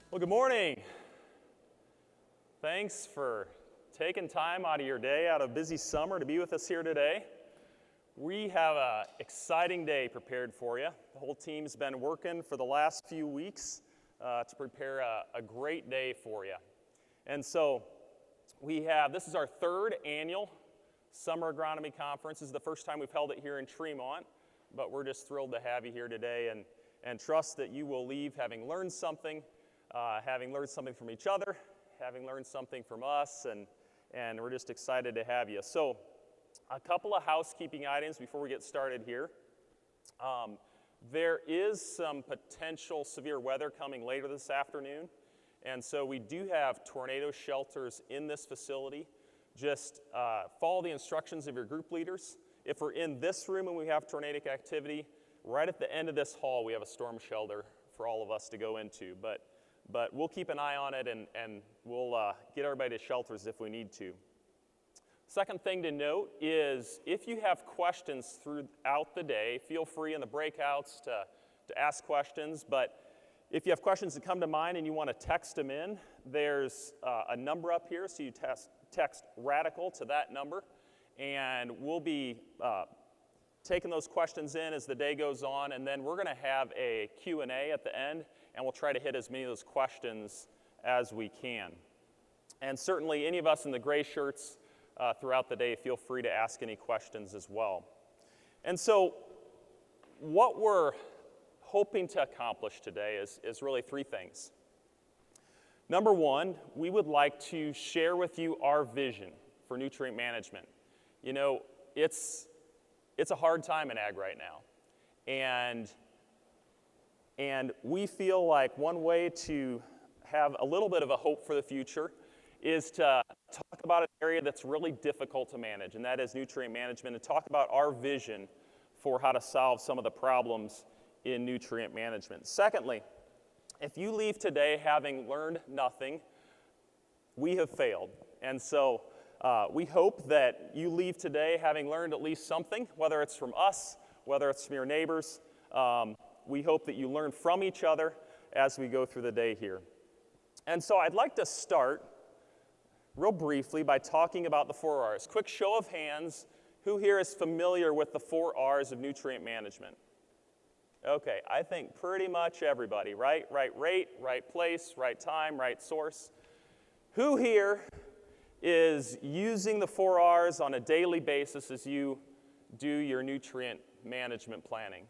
Well, good morning. Thanks for taking time out of your day, out of busy summer, to be with us here today. We have an exciting day prepared for you. The whole team's been working for the last few weeks to prepare a great day for you. And so this is our third annual Summer Agronomy Conference. This is the first time we've held it here in Tremont, but we're just thrilled to have you here today and trust that you will leave having learned something from each other, having learned something from us, and we're just excited to have you. So a couple of housekeeping items before we get started here. There is some potential severe weather coming later this afternoon, and so we do have tornado shelters in this facility. Just follow the instructions of your group leaders. If we're in this room and we have tornadic activity, right at the end of this hall we have a storm shelter for all of us to go into. But we'll keep an eye on it, and we'll get everybody to shelters if we need to. Second thing to note is if you have questions throughout the day, feel free in the breakouts to ask questions. But if you have questions that come to mind and you want to text them in, there's a number up here, so you text Radicle to that number, and we'll be taking those questions in as the day goes on, and then we're going to have a Q&A at the end, and we'll try to hit as many of those questions as we can. And certainly any of us in the gray shirts throughout the day, feel free to ask any questions as well. And so what we're hoping to accomplish today is really three things. Number one, we would like to share with you our vision for nutrient management. You know, it's a hard time in ag right now. And we feel like one way to have a little bit of a hope for the future is to talk about an area that's really difficult to manage, and that is nutrient management, and talk about our vision for how to solve some of the problems in nutrient management. Secondly, if you leave today having learned nothing, we have failed. And so we hope that you leave today having learned at least something, whether it's from us, whether it's from your neighbors. We hope that you learn from each other as we go through the day here. And so I'd like to start real briefly by talking about the 4 R's. Quick show of hands, who here is familiar with the 4 R's of nutrient management? Okay, I think pretty much everybody, right? Right rate, right place, right time, right source. Who here is using the 4 R's on a daily basis as you do your nutrient management planning?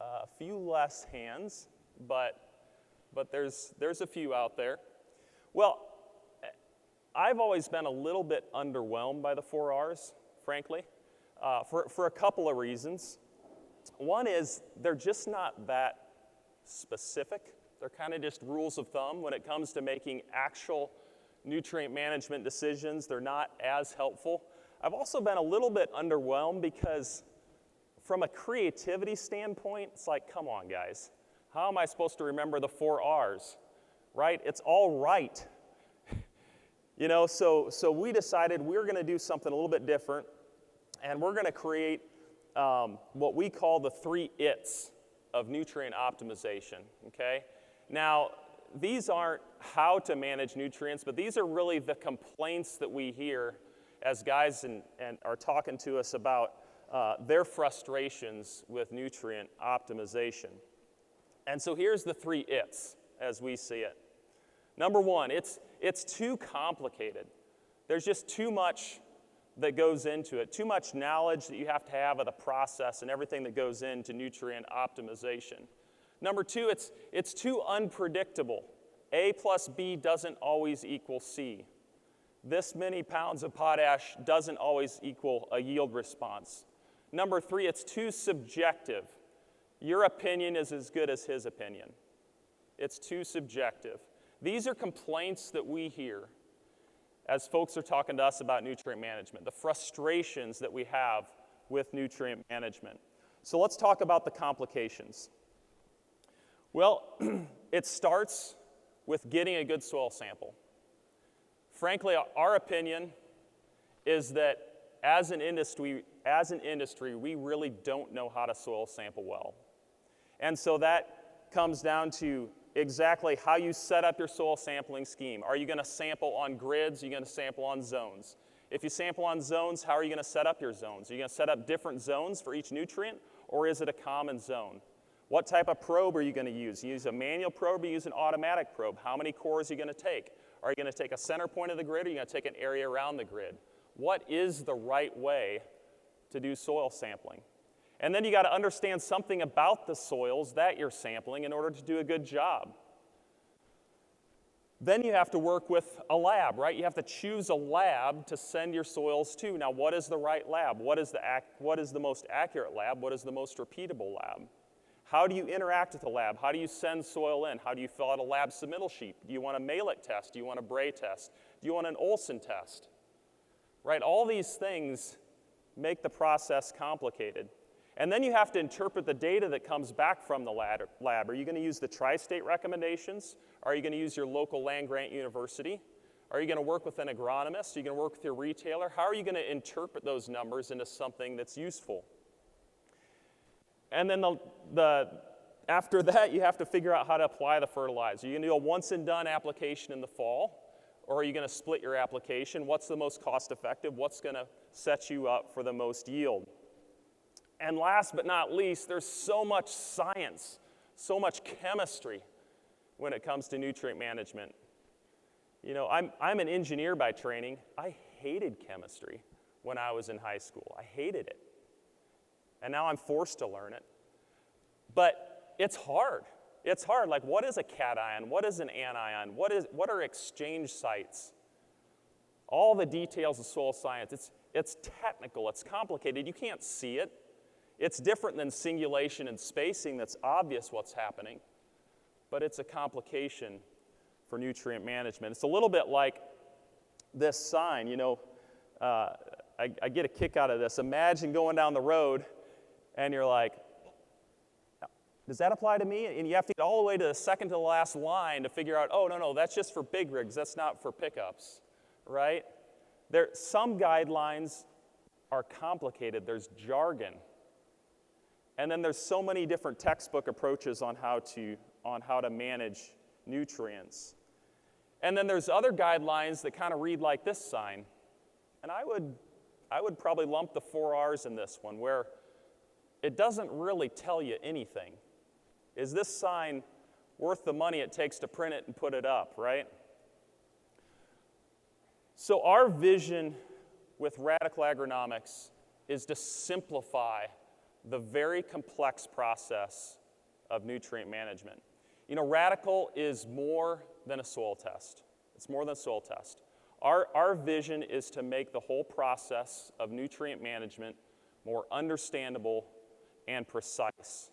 A few less hands, but there's a few out there. Well, I've always been a little bit underwhelmed by the 4 R's, frankly, for a couple of reasons. One is they're just not that specific. They're kind of just rules of thumb when it comes to making actual nutrient management decisions. They're not as helpful. I've also been a little bit underwhelmed because from a creativity standpoint, it's like, come on, guys. How am I supposed to remember the 4 R's, right? It's all right. You know, so we decided we're going to do something a little bit different, and we're going to create what we call the 3 its of nutrient optimization, okay? Now, these aren't how to manage nutrients, but these are really the complaints that we hear as guys and are talking to us about their frustrations with nutrient optimization. And so here's the 3 its as we see it. Number one, it's too complicated. There's just too much that goes into it, too much knowledge that you have to have of the process and everything that goes into nutrient optimization. Number two, it's too unpredictable. A plus B doesn't always equal C. This many pounds of potash doesn't always equal a yield response. Number 3, it's too subjective. Your opinion is as good as his opinion. It's too subjective. These are complaints that we hear as folks are talking to us about nutrient management, the frustrations that we have with nutrient management. So let's talk about the complications. Well, it starts with getting a good soil sample. Frankly, our opinion is that as an industry, we really don't know how to soil sample well. And so that comes down to exactly how you set up your soil sampling scheme. Are you going to sample on grids? Are you going to sample on zones? If you sample on zones, how are you going to set up your zones? Are you going to set up different zones for each nutrient, or is it a common zone? What type of probe are you going to use? You use a manual probe or you use an automatic probe? How many cores are you going to take? Are you going to take a center point of the grid, or are you going to take an area around the grid? What is the right way to do soil sampling? And then you got to understand something about the soils that you're sampling in order to do a good job. Then you have to work with a lab, right? You have to choose a lab to send your soils to. Now, what is the right lab? What is the most accurate lab? What is the most repeatable lab? How do you interact with the lab? How do you send soil in? How do you fill out a lab submittal sheet? Do you want a 𝗲𝗀 test? Do you want a 𝗲𝗀 test? Do you want an Olsen test? Right? All these things make the process complicated. And then you have to interpret the data that comes back from the lab. Are you going to use the tri-state recommendations? Are you going to use your local land-grant university? Are you going to work with an agronomist? Are you going to work with your retailer? How are you going to interpret those numbers into something that's useful? And then after that, you have to figure out how to apply the fertilizer. Are you going to do a once-and-done application in the fall? Or are you going to split your application? What's the most cost-effective? What's going to set you up for the most yield? And last but not least, there's so much science, so much chemistry when it comes to nutrient management. You know, I'm an engineer by training. I hated chemistry when I was in high school. I hated it. And now I'm forced to learn it. But it's hard. It's hard. Like, what is a cation? What is an anion? What are exchange sites? All the details of soil science. It's technical. It's complicated. You can't see it. It's different than singulation and spacing. That's obvious what's happening. But it's a complication for nutrient management. It's a little bit like this sign. You know, I get a kick out of this. Imagine going down the road and you're like, does that apply to me? And you have to get all the way to the second to the last line to figure out, oh, no, that's just for big rigs. That's not for pickups, right? Some guidelines are complicated. There's jargon. And then there's so many different textbook approaches on how to manage nutrients. And then there's other guidelines that kind of read like this sign. And I would probably lump the 4 R's in this one, where it doesn't really tell you anything. Is this sign worth the money it takes to print it and put it up, right? So our vision with Radicle Agronomics is to simplify the very complex process of nutrient management. You know, Radicle is more than a soil test. It's more than a soil test. Our vision is to make the whole process of nutrient management more understandable and precise.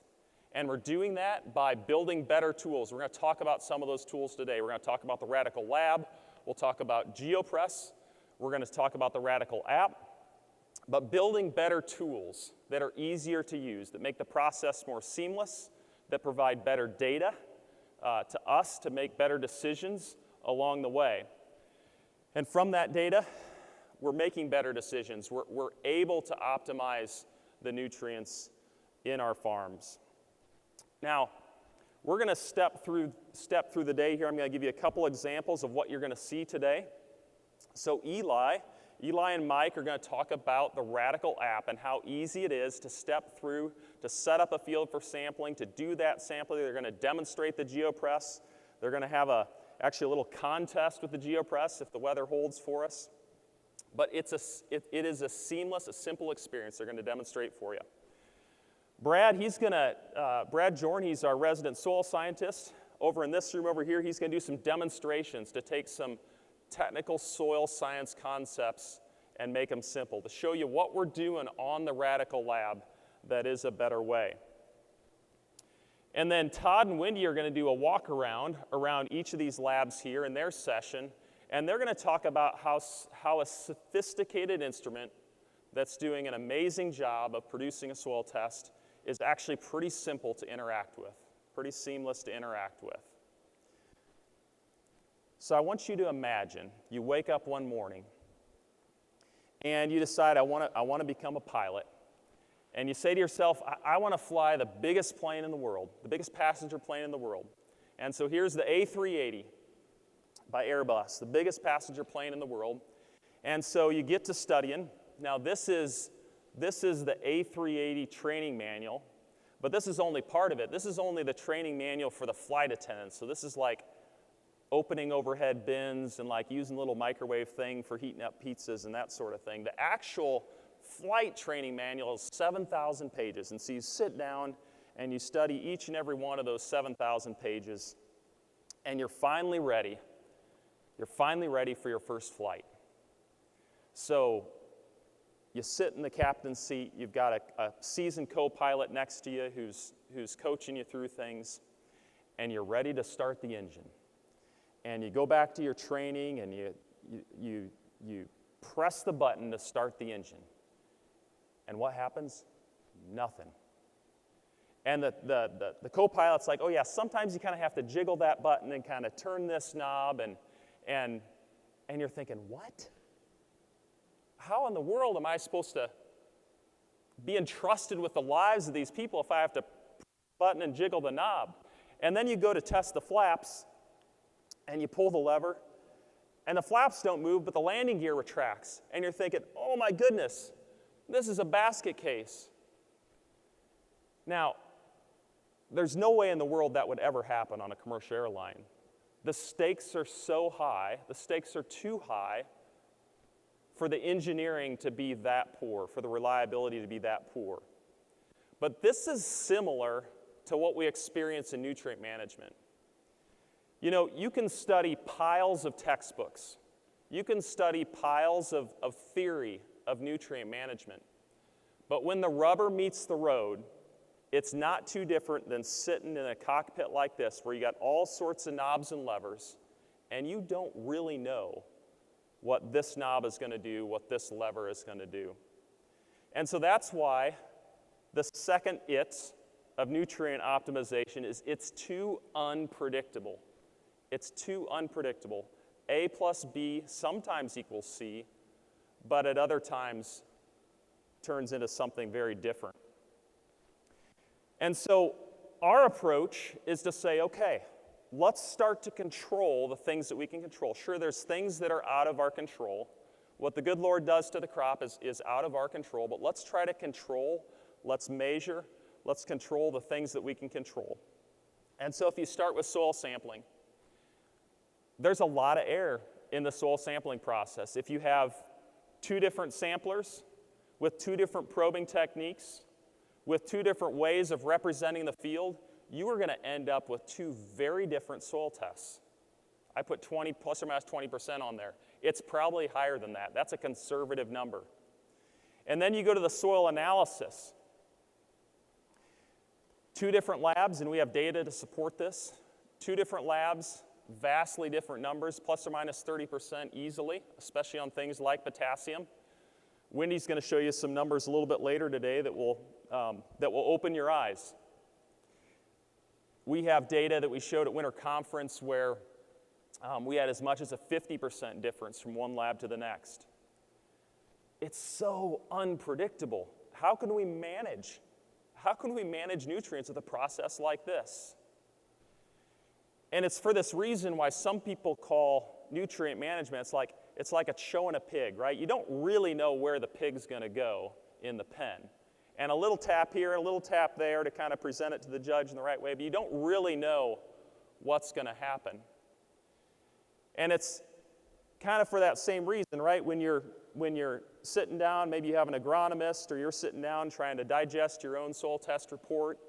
And we're doing that by building better tools. We're going to talk about some of those tools today. We're going to talk about the Radicle Lab. We'll talk about GeoPress. We're going to talk about the Radicle app. But building better tools that are easier to use, that make the process more seamless, that provide better data to us to make better decisions along the way. And from that data, we're making better decisions. We're able to optimize the nutrients in our farms. Now, we're going to step through the day here. I'm going to give you a couple examples of what you're going to see today. So Eli and Mike are going to talk about the Radicle app and how easy it is to step through, to set up a field for sampling, to do that sampling. They're going to demonstrate the GeoPress. They're going to have actually a little contest with the GeoPress if the weather holds for us. But it is a seamless, a simple experience they're going to demonstrate for you. Brad Jorn, he's our resident soil scientist. Over in this room over here, he's going to do some demonstrations to take some technical soil science concepts and make them simple, to show you what we're doing on the Radicle Lab that is a better way. And then Todd and Wendy are going to do a walk around each of these labs here in their session, and they're going to talk about how a sophisticated instrument that's doing an amazing job of producing a soil test is actually pretty simple to interact with, pretty seamless to interact with. So I want you to imagine you wake up one morning and you decide, I want to become a pilot. And you say to yourself, I want to fly the biggest plane in the world, the biggest passenger plane in the world. And so here's the 𝗂380 by Airbus, the biggest passenger plane in the world. And so you get to studying. Now this is the 𝗂380 training manual, but this is only part of it. This is only the training manual for the flight attendants. So this is like opening overhead bins and like using a little microwave thing for heating up pizzas and that sort of thing. The actual flight training manual is 7,000 pages. And so you sit down and you study each and every one of those 7,000 pages, and you're finally ready. You're finally ready for your first flight. So you sit in the captain's seat. You've got a seasoned co-pilot next to you who's coaching you through things, and you're ready to start the engine. And you go back to your training, and you press the button to start the engine. And what happens? Nothing. And the co-pilot's like, oh yeah, sometimes you kind of have to jiggle that button and kind of turn this knob, and you're thinking, what? How in the world am I supposed to be entrusted with the lives of these people if I have to press the button and jiggle the knob? And then you go to test the flaps, and you pull the lever, and the flaps don't move, but the landing gear retracts. And you're thinking, oh my goodness, this is a basket case. Now, there's no way in the world that would ever happen on a commercial airline. The stakes are so high, the stakes are too high for the engineering to be that poor, for the reliability to be that poor. But this is similar to what we experience in nutrient management. You know, you can study piles of textbooks. You can study piles of theory of nutrient management. But when the rubber meets the road, it's not too different than sitting in a cockpit like this where you got all sorts of knobs and levers, and you don't really know what this knob is going to do, what this lever is going to do. And so that's why the second it of nutrient optimization is it's too unpredictable. It's too unpredictable. A plus B sometimes equals C, but at other times turns into something very different. And so our approach is to say, okay, let's start to control the things that we can control. Sure, there's things that are out of our control. What the good Lord does to the crop is out of our control, but let's try to control, let's measure, let's control the things that we can control. And so if you start with soil sampling, there's a lot of error in the soil sampling process. If you have two different samplers with two different probing techniques, with two different ways of representing the field, you are going to end up with two very different soil tests. I put 20 plus or minus 20% on there. It's probably higher than that. That's a conservative number. And then you go to the soil analysis. Two different labs, and we have data to support this. Two different labs, vastly different numbers, plus or minus 30% easily, especially on things like potassium. Wendy's going to show you some numbers a little bit later today that will open your eyes. We have data that we showed at Winter Conference where we had as much as a 50% difference from one lab to the next. It's so unpredictable. How can we manage nutrients with a process like this? And it's for this reason why some people call nutrient management, it's like a showing a pig, right? You don't really know where the pig's going to go in the pen. And a little tap here and a little tap there to kind of present it to the judge in the right way, but you don't really know what's going to happen. And it's kind of for that same reason, right? When you're sitting down, maybe you have an agronomist, or you're sitting down trying to digest your own soil test report,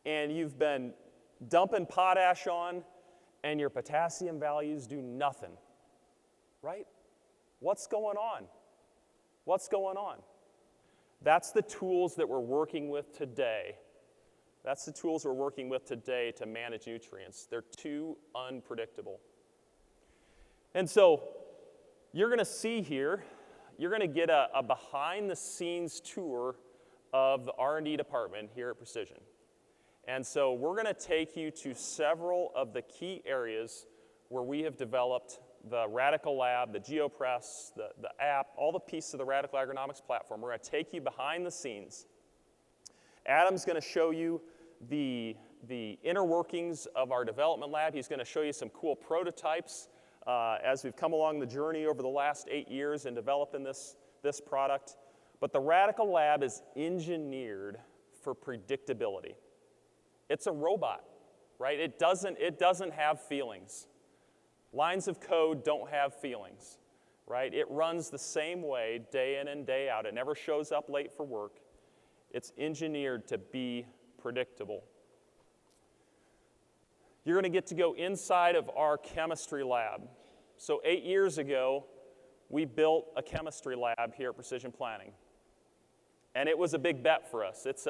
and you've been dumping potash on, and your potassium values do nothing, right? What's going on? What's going on? That's the tools that we're working with today. That's the tools we're working with today to manage nutrients. They're too unpredictable. And so you're going to see here, you're going to get a behind-the-scenes tour of the R&D department here at Precision. And so we're going to take you to several of the key areas where we have developed the Radicle Lab, the GeoPress, the app, all the pieces of the Radicle Agronomics platform. We're going to take you behind the scenes. Adam's going to show you the inner workings of our development lab. He's going to show you some cool prototypes as we've come along the journey over the last 8 years in developing this product. But the Radicle Lab is engineered for predictability. It's a robot, right? It doesn't have feelings. Lines of code don't have feelings, right? It runs the same way day in and day out. It never shows up late for work. It's engineered to be predictable. You're going to get to go inside of our chemistry lab. So 8 years ago, we built a chemistry lab here at Precision Planting. And it was a big bet for us. There's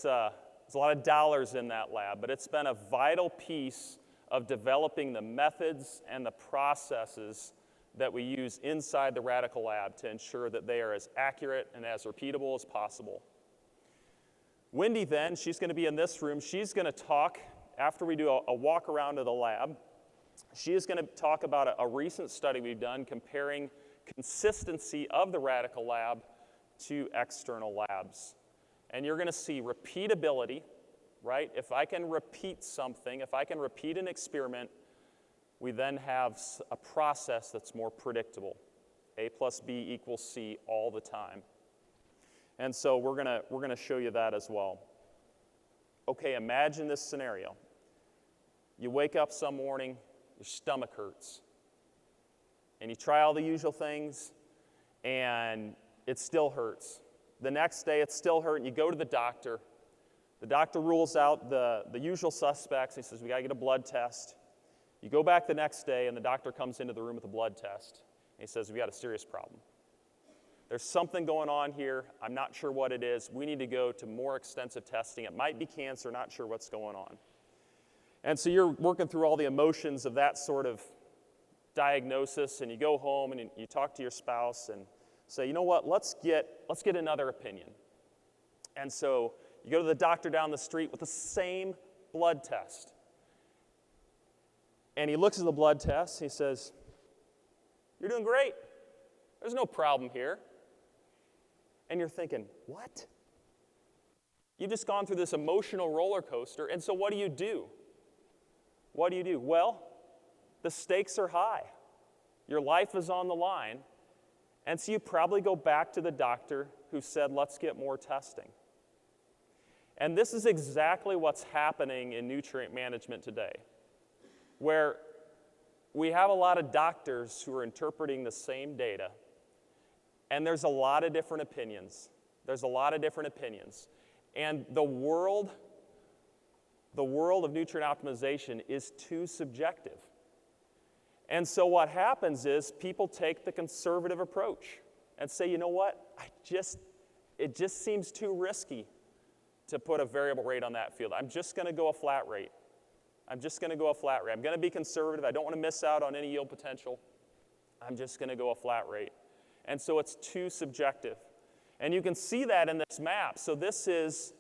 a lot of dollars in that lab, but it's been a vital piece of developing the methods and the processes that we use inside the Radicle Lab to ensure that they are as accurate and as repeatable as possible. Wendy then, she's going to be in this room. She's going to talk, after we do a walk around of the lab, she is going to talk about a recent study we've done comparing consistency of the Radicle Lab to external labs. And you're going to see repeatability, right? If I can repeat something, if I can repeat an experiment, we then have a process that's more predictable. A plus B equals C all the time. And so we're gonna show you that as well. Okay, imagine this scenario. You wake up some morning, your stomach hurts. And you try all the usual things, and it still hurts. The next day, it's still hurting. You go to the doctor. The doctor rules out the usual suspects. He says, we gotta get a blood test. You go back the next day, and the doctor comes into the room with a blood test. And he says, we got a serious problem. There's something going on here. I'm not sure what it is. We need to go to more extensive testing. It might be cancer, not sure what's going on. And so you're working through all the emotions of that sort of diagnosis, and you go home and you talk to your spouse and say, you know what, let's get another opinion. And so you go to the doctor down the street with the same blood test. And he looks at the blood test, and he says, you're doing great. There's no problem here. And you're thinking, what? You've just gone through this emotional roller coaster, and so what do you do? What do you do? Well, the stakes are high. Your life is on the line, and so you probably go back to the doctor who said, let's get more testing. And this is exactly what's happening in nutrient management today, where we have a lot of doctors who are interpreting the same data, and there's a lot of different opinions. There's a lot of different opinions. And the world of nutrient optimization is too subjective. And so what happens is people take the conservative approach and say, you know what, it just seems too risky to put a variable rate on that field. I'm just going to go a flat rate. I'm going to be conservative. I don't want to miss out on any yield potential. I'm just going to go a flat rate. And so it's too subjective. And you can see that in this map. So this is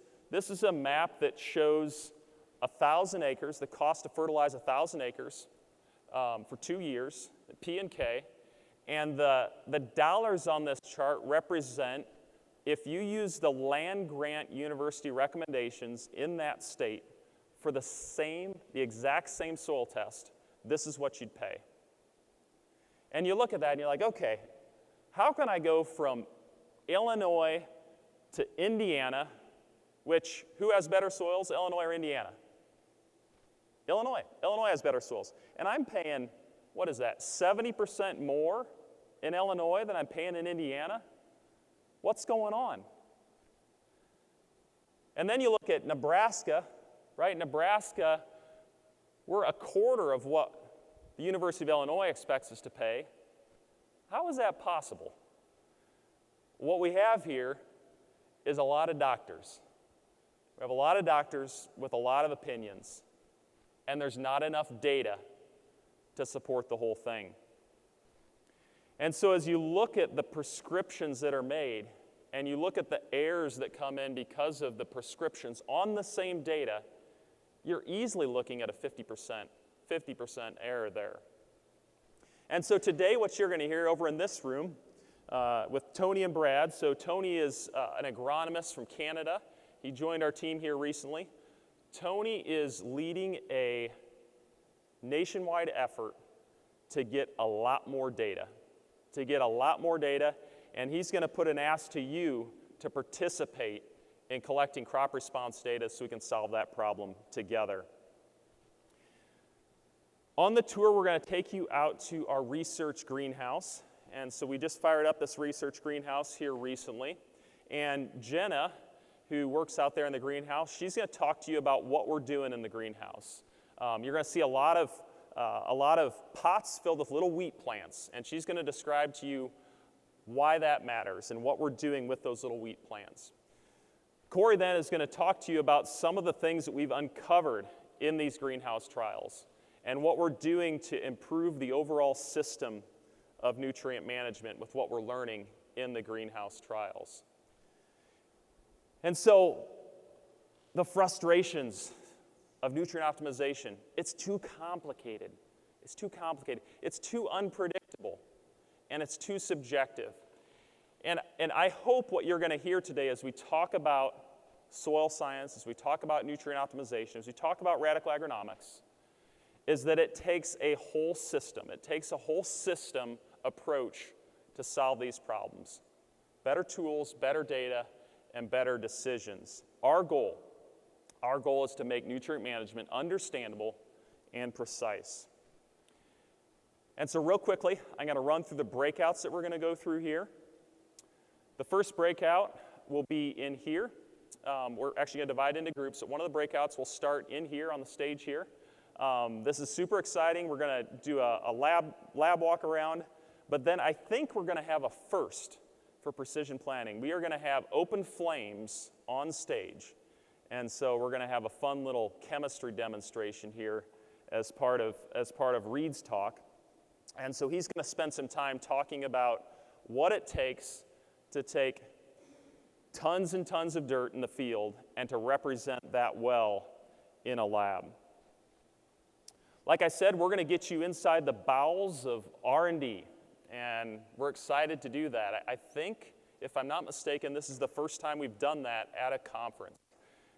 a map that shows 1,000 acres, the cost to fertilize 1,000 acres for 2 years, P and K. And the dollars on this chart represent, if you use the land-grant university recommendations in that state for the exact same soil test, this is what you'd pay. And you look at that and you're like, okay, how can I go from Illinois to Indiana, which, who has better soils, Illinois or Indiana? Illinois. Illinois has better soils. And I'm paying, what is that, 70% more in Illinois than I'm paying in Indiana? What's going on? And then you look at Nebraska, right? Nebraska, we're a quarter of what the University of Illinois expects us to pay. How is that possible? What we have here is a lot of doctors. We have a lot of doctors with a lot of opinions, and there's not enough data to support the whole thing. And so as you look at the prescriptions that are made, and you look at the errors that come in because of the prescriptions on the same data, you're easily looking at a 50% error there. And so today what you're going to hear over in this room with Tony and Brad. So Tony is an agronomist from Canada. He joined our team here recently. Tony is leading a nationwide effort to get a lot more data, and he's going to put an ask to you to participate in collecting crop response data so we can solve that problem together. On the tour, we're going to take you out to our research greenhouse. And so we just fired up this research greenhouse here recently. And Jenna, who works out there in the greenhouse, she's going to talk to you about what we're doing in the greenhouse. You're going to see a lot of pots filled with little wheat plants, and she's going to describe to you why that matters and what we're doing with those little wheat plants. Corey then is going to talk to you about some of the things that we've uncovered in these greenhouse trials and what we're doing to improve the overall system of nutrient management with what we're learning in the greenhouse trials. And so the frustrations of nutrient optimization, it's too complicated. It's too unpredictable, and it's too subjective. And I hope what you're going to hear today as we talk about soil science, as we talk about nutrient optimization, as we talk about radical agronomics, is that it takes a whole system. It takes a whole system approach to solve these problems. Better tools, better data, and better decisions. Our goal is to make nutrient management understandable and precise. And so real quickly, I'm going to run through the breakouts that we're going to go through here. The first breakout will be in here. We're actually going to divide into groups. So one of the breakouts will start in here on the stage here. This is super exciting. We're going to do a lab walk around. But then I think we're going to have a first for precision planting. We are going to have open flames on stage. And so we're going to have a fun little chemistry demonstration here as part of Reed's talk. And so he's going to spend some time talking about what it takes to take tons and tons of dirt in the field and to represent that well in a lab. Like I said, we're going to get you inside the bowels of R&D, and we're excited to do that. I think, if I'm not mistaken, this is the first time we've done that at a conference.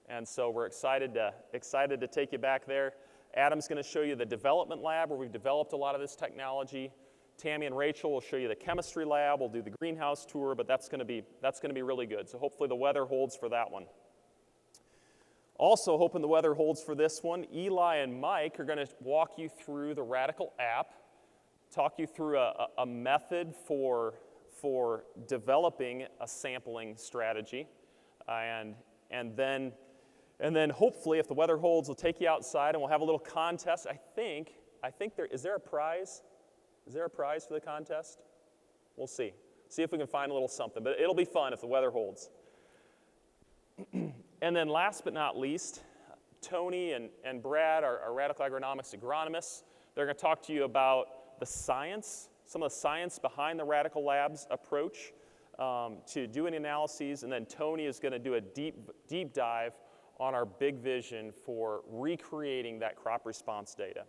And so we're excited to take you back there. Adam's going to show you the development lab where we've developed a lot of this technology. Tammy and Rachel will show you the chemistry lab. We'll do the greenhouse tour, but that's going to be really good. So hopefully the weather holds for that one. Also hoping the weather holds for this one, Eli and Mike are going to walk you through the Radicle app, talk you through a method for developing a sampling strategy, and then hopefully, if the weather holds, we'll take you outside and we'll have a little contest. I think is there a prize? Is there a prize for the contest? We'll see. See if we can find a little something, but it'll be fun if the weather holds. And then last but not least, Tony and Brad, our Radicle Agronomics agronomists, they're going to talk to you about the science, some of the science behind the Radicle Labs approach to doing analyses, and then Tony is going to do a deep dive on our big vision for recreating that crop response data.